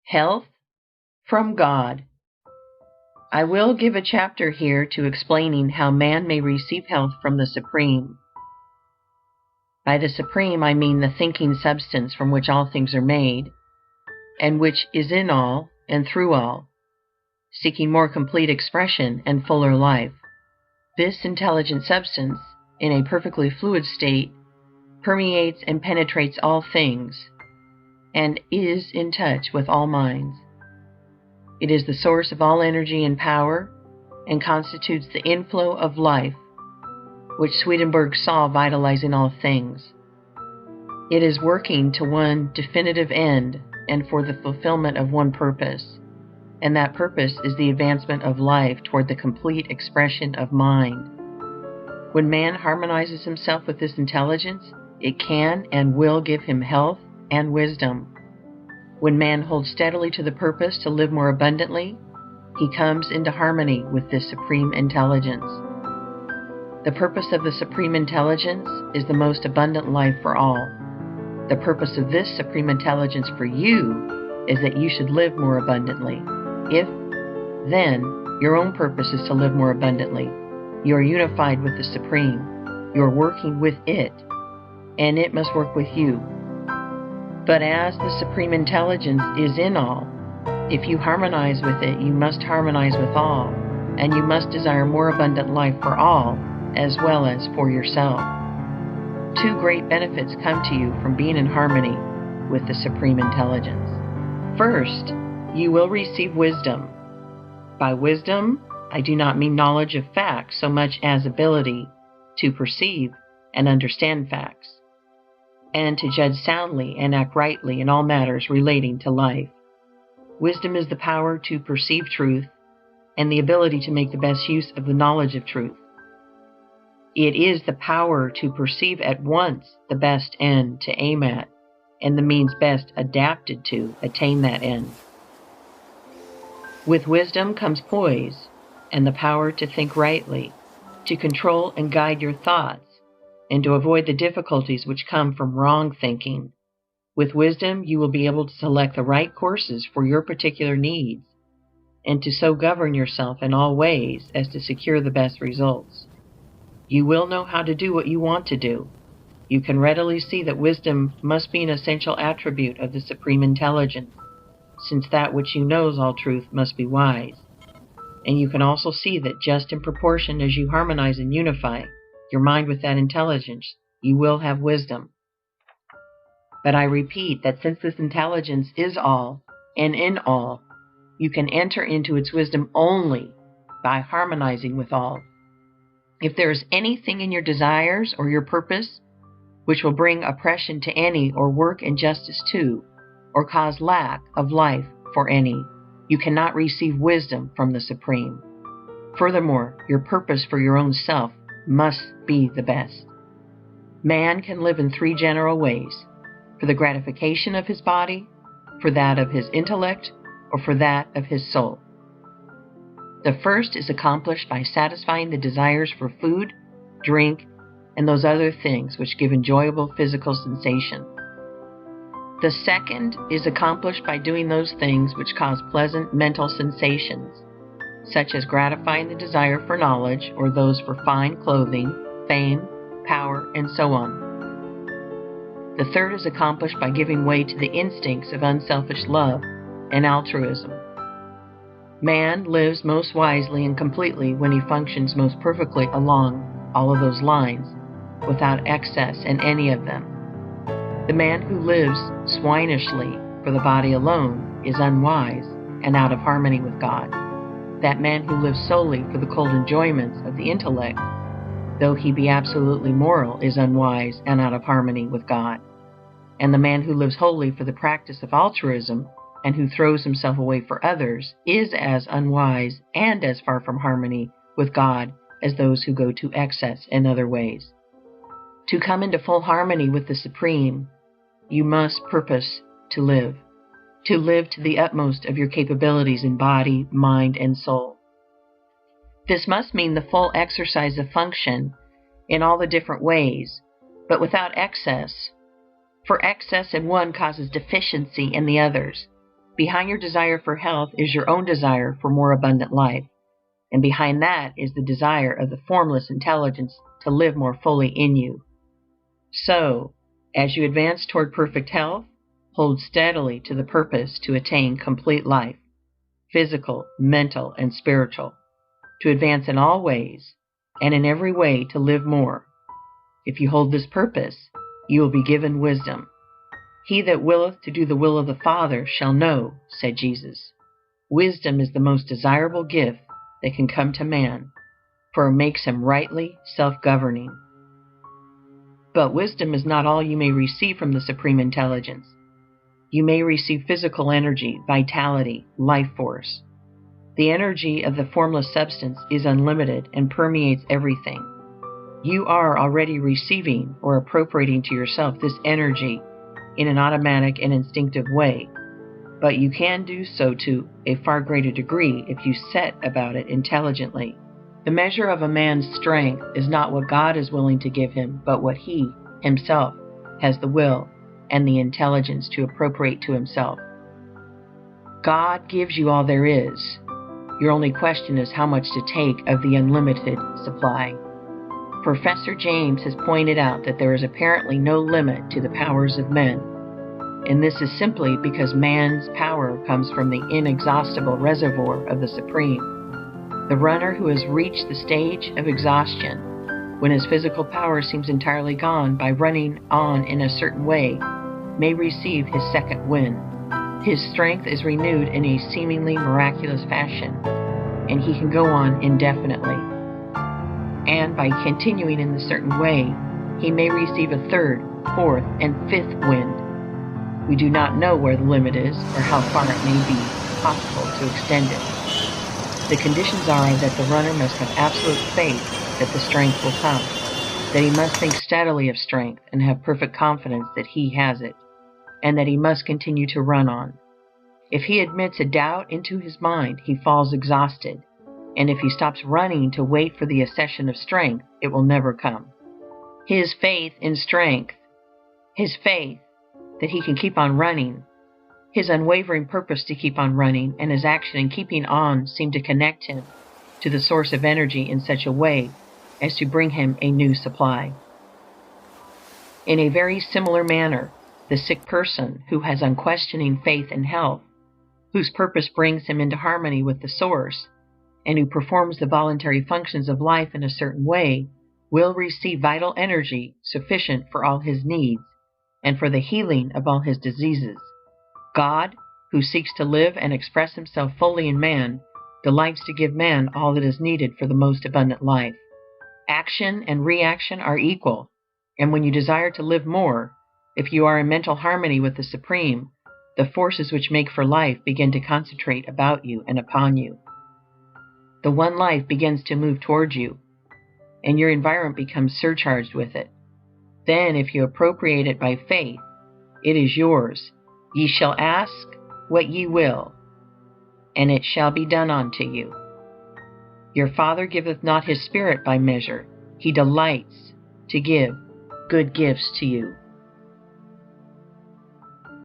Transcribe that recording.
Health from God. I will give a chapter here to explaining how man may receive health from the Supreme. By the Supreme I mean the thinking substance from which all things are made, and which is in all and through all, seeking more complete expression and fuller life. This intelligent substance, in a perfectly fluid state, permeates and penetrates all things, and is in touch with all minds. It is the source of all energy and power, and constitutes the inflow of life, which Swedenborg saw vitalizing all things. It is working to one definitive end and for the fulfillment of one purpose, and that purpose is the advancement of life toward the complete expression of mind. When man harmonizes himself with this intelligence, it can and will give him health and wisdom. When man holds steadily to the purpose to live more abundantly, he comes into harmony with this supreme intelligence. The purpose of the supreme intelligence is the most abundant life for all. The purpose of this supreme intelligence for you is that you should live more abundantly. If, then, your own purpose is to live more abundantly, you are unified with the Supreme. You are working with it, and it must work with you. But as the Supreme Intelligence is in all, if you harmonize with it, you must harmonize with all, and you must desire more abundant life for all, as well as for yourself. Two great benefits come to you from being in harmony with the Supreme Intelligence. First, you will receive wisdom. By wisdom, I do not mean knowledge of facts so much as ability to perceive and understand facts, and to judge soundly and act rightly in all matters relating to life. Wisdom is the power to perceive truth and the ability to make the best use of the knowledge of truth. It is the power to perceive at once the best end to aim at and the means best adapted to attain that end. With wisdom comes poise and the power to think rightly, to control and guide your thoughts, and to avoid the difficulties which come from wrong thinking. With wisdom, you will be able to select the right courses for your particular needs, and to so govern yourself in all ways as to secure the best results. You will know how to do what you want to do. You can readily see that wisdom must be an essential attribute of the Supreme Intelligence, since that which you knows all truth must be wise. And you can also see that just in proportion as you harmonize and unify your mind with that intelligence, you will have wisdom. But I repeat that since this intelligence is all and in all, you can enter into its wisdom only by harmonizing with all. If there is anything in your desires or your purpose which will bring oppression to any, or work injustice to, or cause lack of life for any, you cannot receive wisdom from the Supreme. Furthermore, your purpose for your own self must be the best. Man can live in three general ways: for the gratification of his body, for that of his intellect, or for that of his soul. The first is accomplished by satisfying the desires for food, drink, and those other things which give enjoyable physical sensation. The second is accomplished by doing those things which cause pleasant mental sensations, such as gratifying the desire for knowledge, or those for fine clothing, fame, power, and so on. The third is accomplished by giving way to the instincts of unselfish love and altruism. Man lives most wisely and completely when he functions most perfectly along all of those lines, without excess in any of them. The man who lives swinishly for the body alone is unwise and out of harmony with God. That man who lives solely for the cold enjoyments of the intellect, though he be absolutely moral, is unwise and out of harmony with God. And the man who lives wholly for the practice of altruism, and who throws himself away for others, is as unwise and as far from harmony with God as those who go to excess in other ways. To come into full harmony with the Supreme, you must purpose to live to the utmost of your capabilities in body, mind, and soul. This must mean the full exercise of function in all the different ways, but without excess, for excess in one causes deficiency in the others. Behind your desire for health is your own desire for more abundant life, and behind that is the desire of the formless intelligence to live more fully in you. So, as you advance toward perfect health, hold steadily to the purpose to attain complete life, physical, mental, and spiritual, to advance in all ways, and in every way to live more. If you hold this purpose, you will be given wisdom. He that willeth to do the will of the Father shall know, said Jesus. Wisdom is the most desirable gift that can come to man, for it makes him rightly self-governing. But wisdom is not all you may receive from the Supreme Intelligence. You may receive physical energy, vitality, life force. The energy of the formless substance is unlimited and permeates everything. You are already receiving or appropriating to yourself this energy in an automatic and instinctive way, but you can do so to a far greater degree if you set about it intelligently. The measure of a man's strength is not what God is willing to give him, but what he himself has the will and the intelligence to appropriate to himself. God gives you all there is. Your only question is how much to take of the unlimited supply. Professor James has pointed out that there is apparently no limit to the powers of men, and this is simply because man's power comes from the inexhaustible reservoir of the Supreme. The runner who has reached the stage of exhaustion, when his physical power seems entirely gone, by running on in a certain way, may receive his second wind. His strength is renewed in a seemingly miraculous fashion, and he can go on indefinitely. And by continuing in a certain way, he may receive a third, fourth, and fifth wind. We do not know where the limit is or how far it may be possible to extend it. The conditions are that the runner must have absolute faith that the strength will come, that he must think steadily of strength and have perfect confidence that he has it, and that he must continue to run on. If he admits a doubt into his mind, he falls exhausted, and if he stops running to wait for the accession of strength, it will never come. His faith in strength, his faith that he can keep on running, his unwavering purpose to keep on running, and his action in keeping on seem to connect him to the source of energy in such a way as to bring him a new supply. In a very similar manner, the sick person who has unquestioning faith in health, whose purpose brings him into harmony with the source, and who performs the voluntary functions of life in a certain way, will receive vital energy sufficient for all his needs and for the healing of all his diseases. God, who seeks to live and express himself fully in man, delights to give man all that is needed for the most abundant life. Action and reaction are equal, and when you desire to live more, if you are in mental harmony with the Supreme, the forces which make for life begin to concentrate about you and upon you. The one life begins to move towards you, and your environment becomes surcharged with it. Then, if you appropriate it by faith, it is yours. Ye shall ask what ye will, and it shall be done unto you. Your Father giveth not his Spirit by measure. He delights to give good gifts to you.